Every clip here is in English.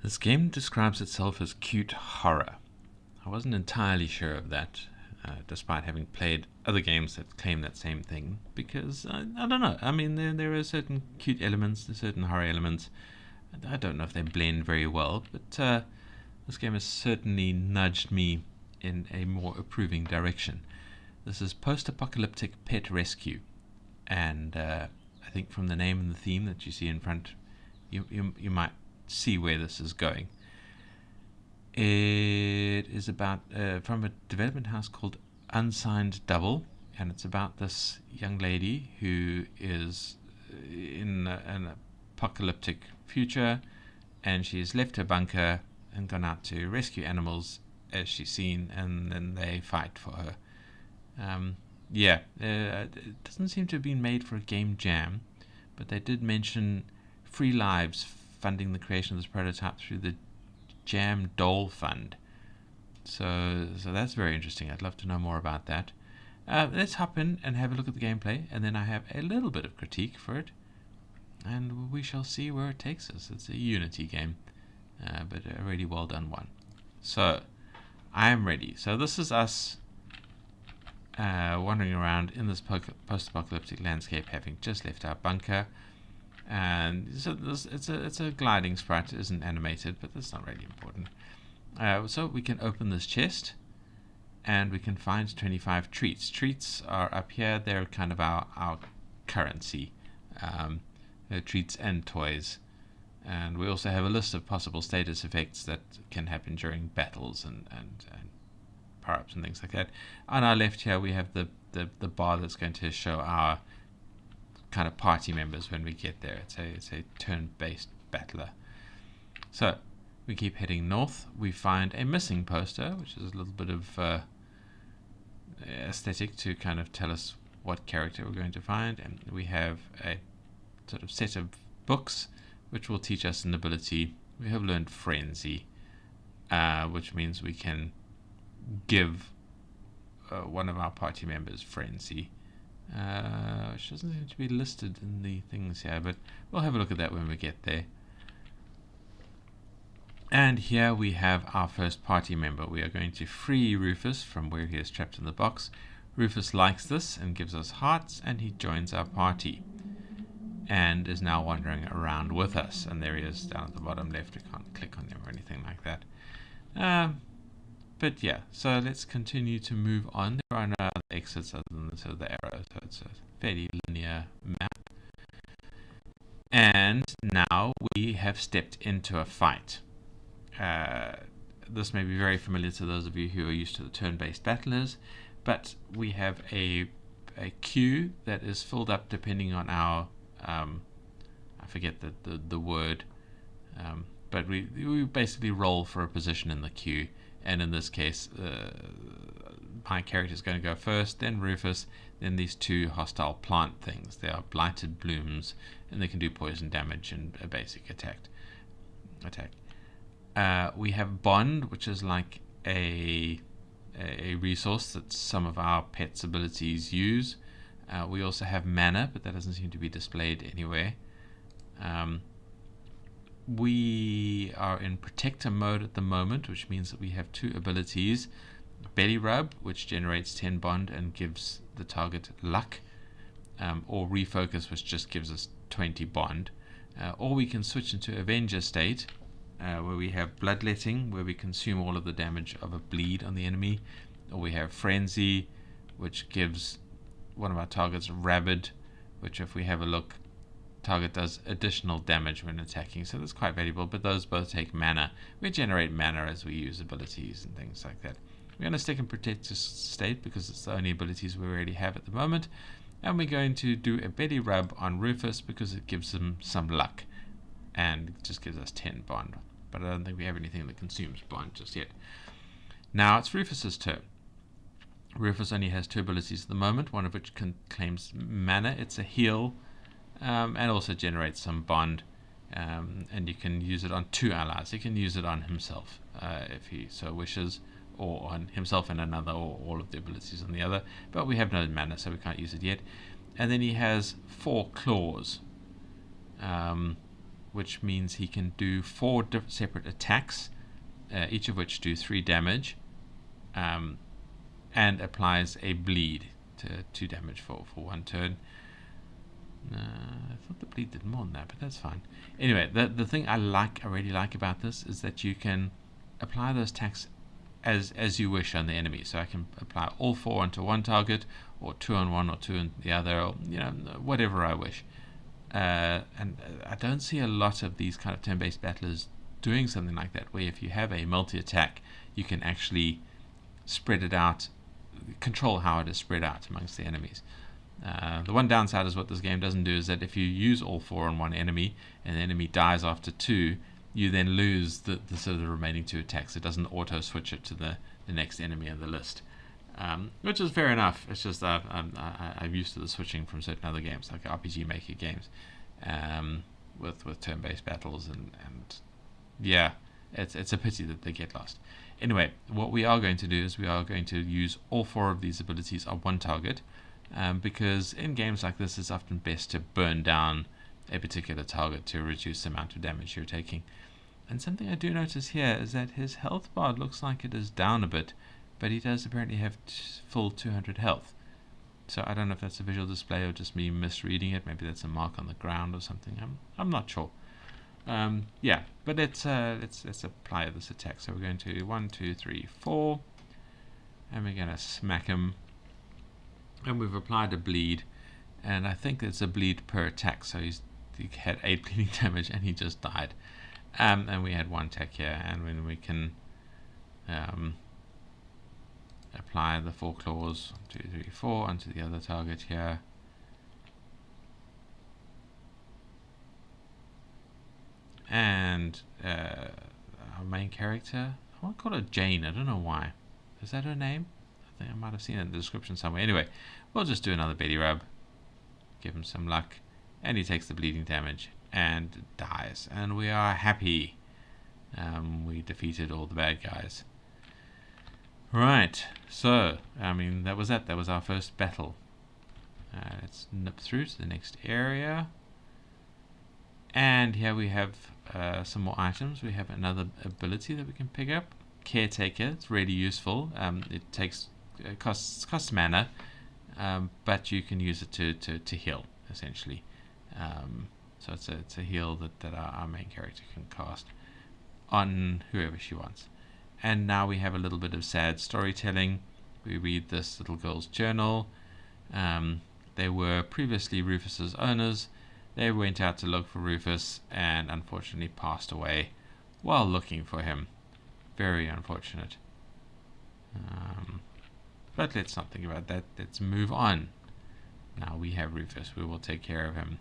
This game describes itself as cute horror. I wasn't entirely sure of that, despite having played other games that claim that same thing, because I don't know. I mean, there are certain cute elements, there's certain horror elements. I don't know if they blend very well, but this game has certainly nudged me in a more approving direction. This is Post-Apocalyptic Pet Rescue, and I think from the name and the theme that you see in front, you might see where this is going. It is about from a development house called Unsigned Double, and it's about this young lady who is in an apocalyptic future, and she's left her bunker and gone out to rescue animals as she's seen, and then they fight for her. It doesn't seem to have been made for a game jam, but they did mention Free Lives funding the creation of this prototype through the Jam Doll Fund. So that's very interesting. I'd love to know more about that. Let's hop in and have a look at the gameplay, and then I have a little bit of critique for it, and we shall see where it takes us. It's a Unity game, but a really well done one. So I am ready. So this is us wandering around in this post-apocalyptic landscape, having just left our bunker. And so it's a gliding sprite. It isn't animated, but that's not really important. So we can open this chest, and we can find 25 treats. Treats are up here. They're kind of our currency. Treats and toys. And we also have a list of possible status effects that can happen during battles and power-ups and things like that. On our left here, we have the bar that's going to show our kind of party members when we get there. It's a turn-based battler. So we keep heading north. We find a missing poster, which is a little bit of aesthetic to kind of tell us what character we're going to find. And we have a sort of set of books which will teach us an ability. We have learned Frenzy, which means we can give one of our party members Frenzy. Which doesn't seem to be listed in the things here, but we'll have a look at that when we get there. And here we have our first party member. We are going to free Rufus from where he is trapped in the box. Rufus likes this and gives us hearts, and he joins our party and is now wandering around with us. And there he is down at the bottom left. We can't click on him or anything like that. But yeah, so let's continue to move on. There are no other exits other than the arrow, so it's a fairly linear map. And now we have stepped into a fight. This may be very familiar to those of you who are used to the turn-based battlers, but we have a queue that is filled up depending on our I forget the word, but we basically roll for a position in the queue. And in this case, my character is going to go first, then Rufus, then these two hostile plant things. They are blighted blooms, and they can do poison damage and a basic attack. We have Bond, which is like a resource that some of our pets' abilities use. We also have Mana, but that doesn't seem to be displayed anywhere. We are in protector mode at the moment, which means that we have two abilities. Belly Rub, which generates 10 bond and gives the target luck, or Refocus, which just gives us 20 bond. Or we can switch into Avenger state, where we have Bloodletting, where we consume all of the damage of a bleed on the enemy. Or we have Frenzy, which gives one of our targets Rabid, which if we have a look, target does additional damage when attacking, so that's quite valuable. But those both take mana. We generate mana as we use abilities and things like that. We're going to stick in Protector state because it's the only abilities we already have at the moment, and we're going to do a Belly Rub on Rufus because it gives him some luck and it just gives us 10 bond, but I don't think we have anything that consumes bond just yet. Now it's Rufus's turn. Rufus only has two abilities at the moment, one of which claims mana. It's a heal, and also generates some bond, and you can use it on two allies. You can use it on himself if he so wishes, or on himself and another, or all of the abilities on the other, but we have no mana, so we can't use it yet. And then he has 4 claws, which means he can do 4 separate attacks, each of which do 3 damage, and applies a bleed to 2 damage for 1 turn. I thought the bleed did more than that, but that's fine. Anyway, the thing I really like about this is that you can apply those attacks as you wish on the enemy. So I can apply all 4 onto one target, or 2 on one, or 2 on the other, or whatever I wish. And I don't see a lot of these kind of turn-based battlers doing something like that, where if you have a multi-attack, you can actually spread it out, control how it is spread out amongst the enemies. The one downside is what this game doesn't do is that if you use all 4 on one enemy and the enemy dies after 2, you then lose the sort of the remaining 2 attacks. It doesn't auto switch it to the next enemy on the list, which is fair enough. It's just that I'm used to the switching from certain other games, like RPG Maker games, with turn-based battles, and yeah, it's a pity that they get lost. Anyway, what we are going to do is we are going to use all 4 of these abilities on one target, because in games like this it's often best to burn down a particular target to reduce the amount of damage you're taking. And something I do notice here is that his health bar looks like it is down a bit, but he does apparently have full 200 health. So I don't know if that's a visual display or just me misreading it. Maybe that's a mark on the ground or something. I'm not sure. Yeah, but let's apply this attack. So we're going to 1, 2, 3, 4, and we're going to smack him. And we've applied a bleed, and I think it's a bleed per attack. So he had 8 bleeding damage, and he just died. And we had 1 attack here, and when we can apply the 4 claws, 1, 2, 3, 4, onto the other target here. And our main character, I want to call her Jane, I don't know why. Is that her name? I think I might have seen it in the description somewhere. Anyway, we'll just do another belly rub, give him some luck, and he takes the bleeding damage and dies. And we are happy. We defeated all the bad guys. Right, so, I mean, that was it. That was our first battle. Let's nip through to the next area. And here we have some more items. We have another ability that we can pick up. Caretaker. It's really useful. It costs mana, but you can use it to heal, essentially. So it's a heal that our main character can cast on whoever she wants. And now we have a little bit of sad storytelling. We read this little girl's journal. They were previously Rufus's owners. They went out to look for Rufus and unfortunately passed away while looking for him. Very unfortunate. But let's not think about that. Let's move on. Now we have Rufus. We will take care of him.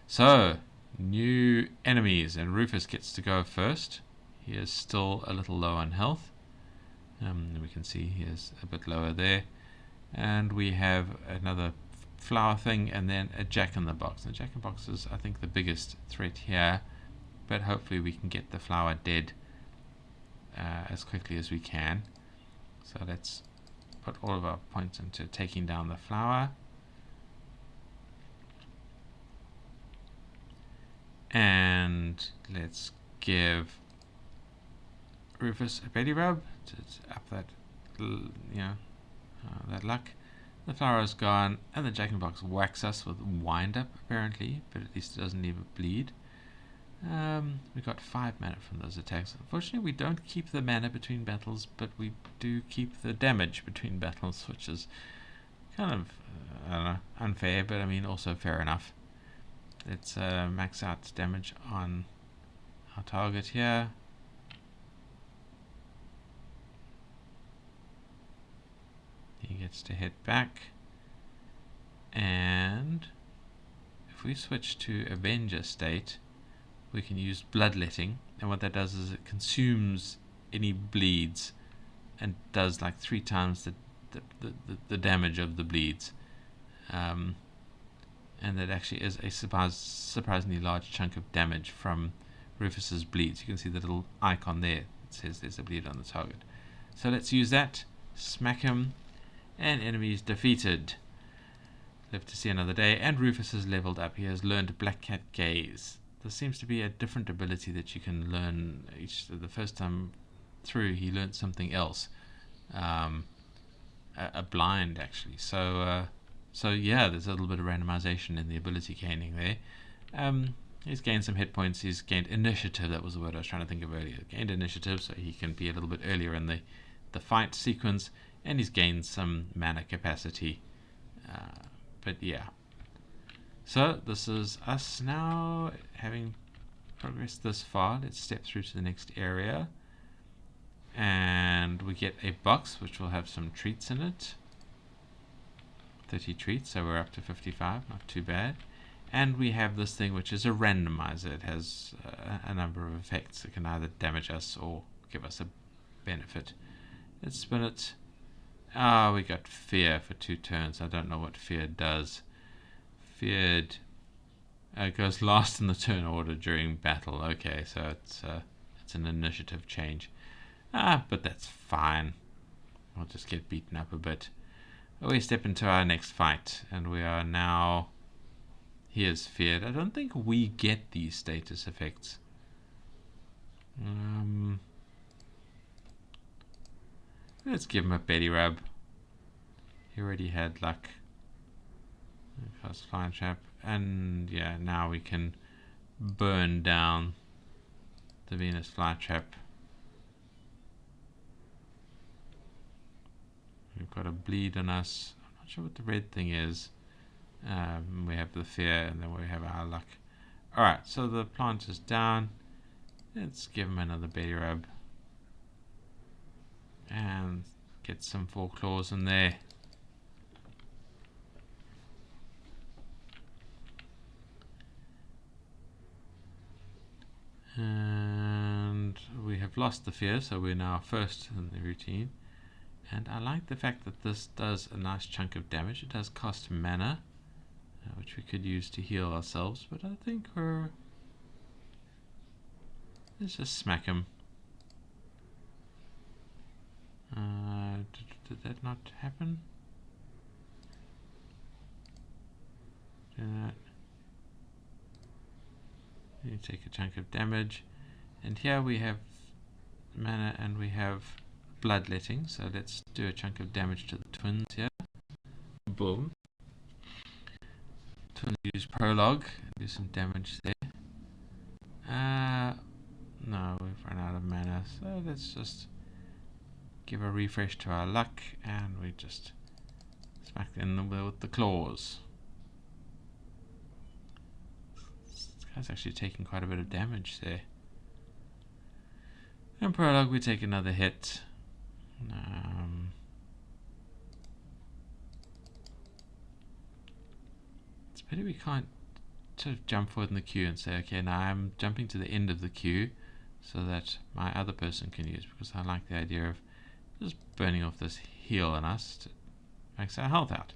So, new enemies, and Rufus gets to go first. He is still a little low on health. We can see he is a bit lower there. And we have another flower thing, and then a jack-in-the-box. The jack-in-the-box is, I think, the biggest threat here, but hopefully we can get the flower dead as quickly as we can. So let's put all of our points into taking down the flower. And let's give Rufus a belly rub to up that, that luck. The flower is gone, and the jack-in-the-box whacks us with wind up, apparently, but at least it doesn't leave a bleed. We got 5 mana from those attacks. Unfortunately, we don't keep the mana between battles, but we do keep the damage between battles, which is kind of, I don't know, unfair, but I mean also fair enough. Let's max out damage on our target here. He gets to hit back, and if we switch to Avenger state, we can use bloodletting, and what that does is it consumes any bleeds and does like 3 times the damage of the bleeds, and that actually is a surprisingly large chunk of damage from Rufus's bleeds. You can see the little icon there that says there's a bleed on the target. So let's use that, smack him, and enemies defeated. Live to see another day, and Rufus has leveled up. He has learned Black Cat Gaze. there seems to be a different ability that you can learn the first time through. He learned something else, a blind actually. So yeah, there's a little bit of randomization in the ability gaining there. He's gained some hit points. He's gained initiative. That was the word I was trying to think of earlier. Gained initiative, so he can be a little bit earlier in the fight sequence, and he's gained some mana capacity. But yeah. So this is us now, having progressed this far. Let's step through to the next area. And we get a box which will have some treats in it. 30 treats, so we're up to 55, not too bad. And we have this thing which is a randomizer. It has a number of effects. It can either damage us or give us a benefit. Let's spin it. We got fear for 2 turns. I don't know what fear does. Feared goes last in the turn order during battle. Okay, so it's an initiative change. But that's fine. We'll just get beaten up a bit. We step into our next fight, and we are now... He is feared. I don't think we get these status effects. Let's give him a Betty Rub. He already had luck. Cast Flying Trap. And yeah, now we can burn down the Venus Flytrap. We've got a bleed on us. I'm not sure what the red thing is. We have the fear, and then we have our luck. Alright, so the plant is down. Let's give him another Betty Rub. And get some 4 claws in there. And we have lost the fear, so we're now first in the routine. And I like the fact that this does a nice chunk of damage. It does cost mana, which we could use to heal ourselves, but I think let's just smack him. Did that not happen? Do that. You take a chunk of damage, and here we have mana and we have bloodletting, so let's do a chunk of damage to the twins here. Boom. Twins use prologue, do some damage there. No, we've run out of mana, so let's just give a refresh to our luck, and we just smack in with the claws. This guy's actually taking quite a bit of damage there. And prologue, we take another hit. It's a pity we can't sort of jump forward in the queue and say, okay, now I'm jumping to the end of the queue so that my other person can use, because I like the idea of just burning off this heal on us to max our health out.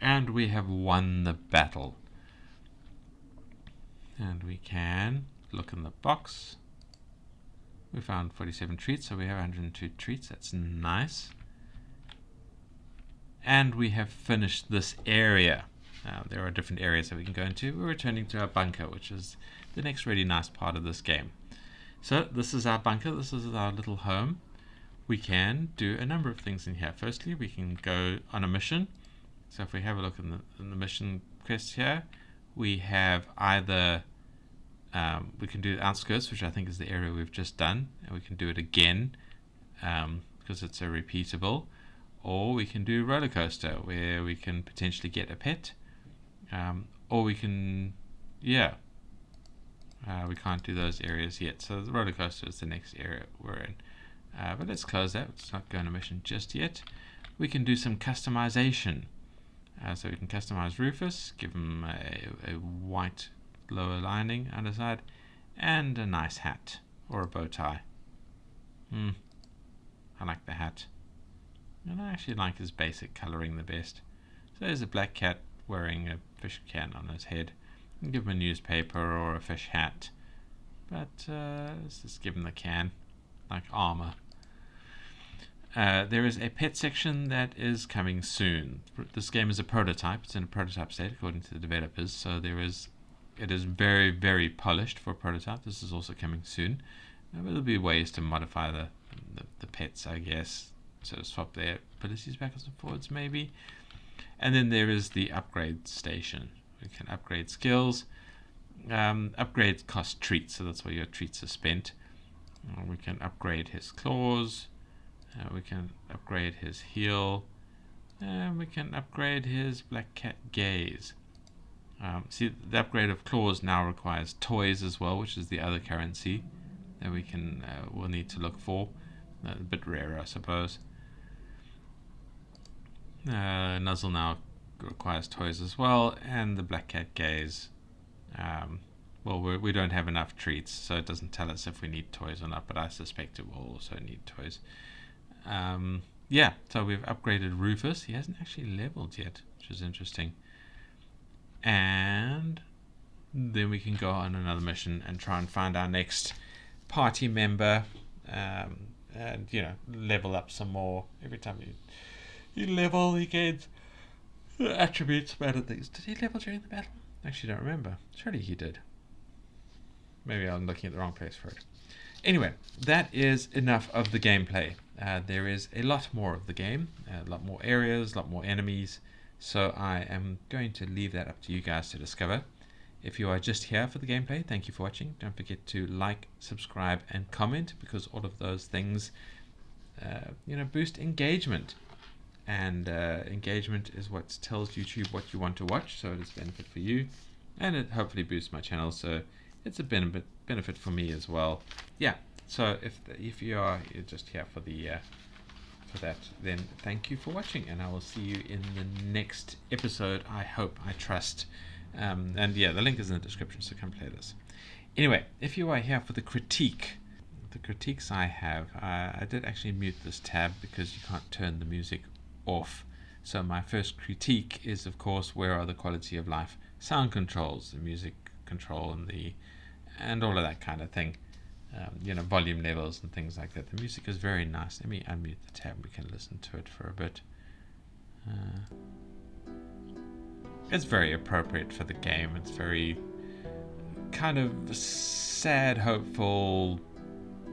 And we have won the battle. And we can look in the box. We found 47 treats, so we have 102 treats. That's nice. And we have finished this area. Now, there are different areas that we can go into. We're returning to our bunker, which is the next really nice part of this game. So this is our bunker. This is our little home. We can do a number of things in here. Firstly, we can go on a mission. So if we have a look in the mission quest here, we have either we can do outskirts, which I think is the area we've just done, and we can do it again because it's a repeatable, or we can do roller coaster, where we can potentially get a pet, or we can, we can't do those areas yet, so the roller coaster is the next area we're in. But let's close that. Let's not go on a mission just yet. We can do some customization. So we can customize Rufus, give him a white lower lining underside, and a nice hat or a bow tie. I like the hat, and I actually like his basic coloring the best. So there's a black cat wearing a fish can on his head. You can give him a newspaper or a fish hat, but let's just give him the can, like armor. There is a pet section that is coming soon. This game is a prototype. It's in a prototype state according to the developers, so there is It is very, very polished for a prototype. This is also coming soon. There'll be ways to modify the pets, I guess. So swap their abilities backwards and forwards, maybe. And then there is the upgrade station. We can upgrade skills. Upgrades cost treats, so that's where your treats are spent. We can upgrade his claws. We can upgrade his heel. And we can upgrade his black cat gaze. See, the upgrade of claws now requires toys as well, which is the other currency that we'll need to look for. A bit rarer, I suppose. Nuzzle now requires toys as well, and the black cat gaze. Well, we don't have enough treats, so it doesn't tell us if we need toys or not, but I suspect it will also need toys. Yeah, so we've upgraded Rufus. He hasn't actually leveled yet, which is interesting. And then we can go on another mission and try and find our next party member, and level up some more. Every time you level, he gains attributes, better things. Did he level during the battle? Actually, don't remember. Surely he did. Maybe I'm looking at the wrong place for it. Anyway, that is enough of the gameplay. There is a lot more of the game, a lot more areas, a lot more enemies. So I am going to leave that up to you guys to discover. If you are just here for the gameplay, thank you for watching. Don't forget to like, subscribe, and comment, because all of those things, boost engagement. And engagement is what tells YouTube what you want to watch, so it is a benefit for you, and it hopefully boosts my channel, so it's a benefit for me as well. Yeah. So if you're just here for that, then thank you for watching, and I will see you in the next episode. I hope, I trust, and yeah, the link is in the description, so come play this. Anyway, if you are here for the critiques I have, I did actually mute this tab because you can't turn the music off. So my first critique is, of course, where are the quality of life sound controls, the music control, and all of that kind of thing. Volume levels and things like that. The music is very nice. Let me unmute the tab. We can listen to it for a bit. It's very appropriate for the game. It's very kind of sad, hopeful,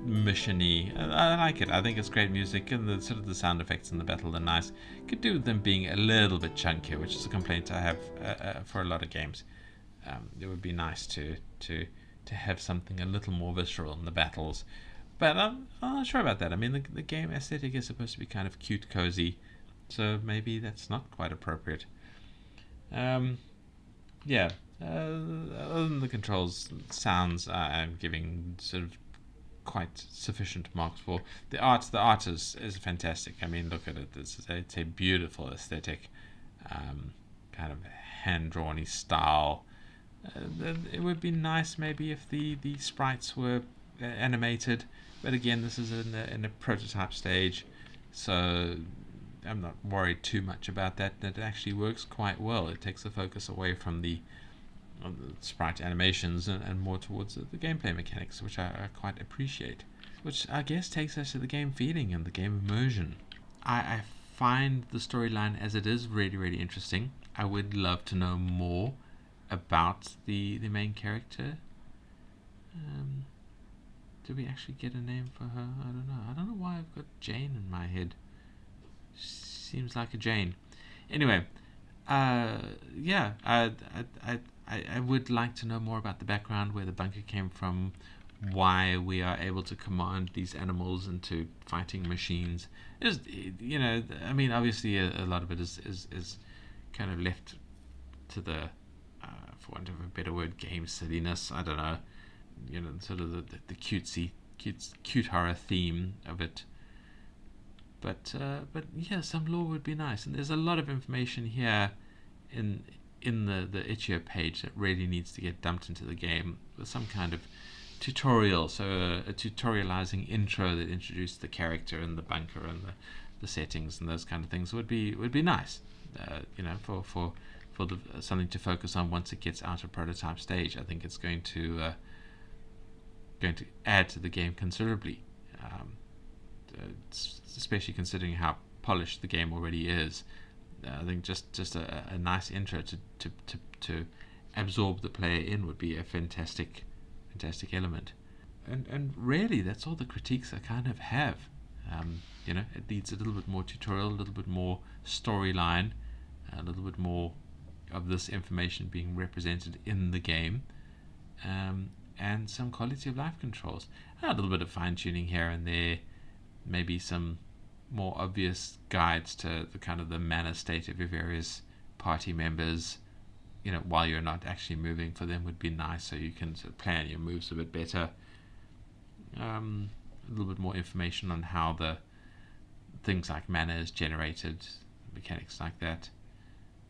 mission-y. I like it. I think it's great music, and the sound effects in the battle are nice. Could do with them being a little bit chunkier, which is a complaint I have for a lot of games. It would be nice to have something a little more visceral in the battles, but I'm not sure about that. I mean, the game aesthetic is supposed to be kind of cute, cozy, so maybe that's not quite appropriate. Yeah. Other than the controls, sounds, I'm giving sort of quite sufficient marks for. The art is fantastic. I mean, look at it. It's a beautiful aesthetic, kind of hand-drawn-y style. It would be nice maybe if the sprites were animated, but again, this is in a prototype stage, so I'm not worried too much about that. It actually works quite well. It takes the focus away from the sprite animations and more towards the gameplay mechanics, which I quite appreciate, which I guess takes us to the game feeling and the game immersion. I find the storyline as it is really, really interesting. I would love to know more about the main character. Do we actually get a name for her? I don't know why I've got Jane in my head. Seems like a Jane. Anyway, yeah, I would like to know more about the background, where the bunker came from, why we are able to command these animals into fighting machines. I mean, obviously a lot of it is kind of left to the, for want of a better word, game silliness. I don't know, sort of the cute horror theme of it. But yeah, some lore would be nice, and there's a lot of information here in the itch.io page that really needs to get dumped into the game with some kind of tutorial. So a tutorializing intro that introduced the character and the bunker and the settings and those kind of things would be nice. For something to focus on once it gets out of prototype stage. I think it's going to add to the game considerably, especially considering how polished the game already is. I think just a nice intro to absorb the player in would be a fantastic element. And really, that's all the critiques I kind of have. It needs a little bit more tutorial, a little bit more storyline, a little bit more of this information being represented in the game, and some quality of life controls. A little bit of fine tuning here and there, maybe some more obvious guides to the kind of the mana state of your various party members, while you're not actually moving for them, would be nice, so you can sort of plan your moves a bit better. A little bit more information on how the things like mana is generated, mechanics like that.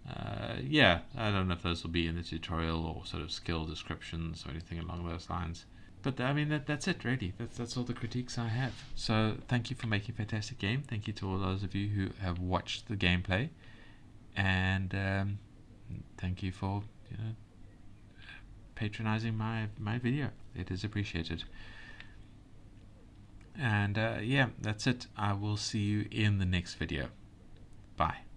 I don't know if those will be in the tutorial or sort of skill descriptions or anything along those lines. But I mean, that's it really. That's all the critiques I have. So thank you for making a fantastic game. Thank you to all those of you who have watched the gameplay, and thank you for patronizing my video. It is appreciated. And that's it. I will see you in the next video. Bye.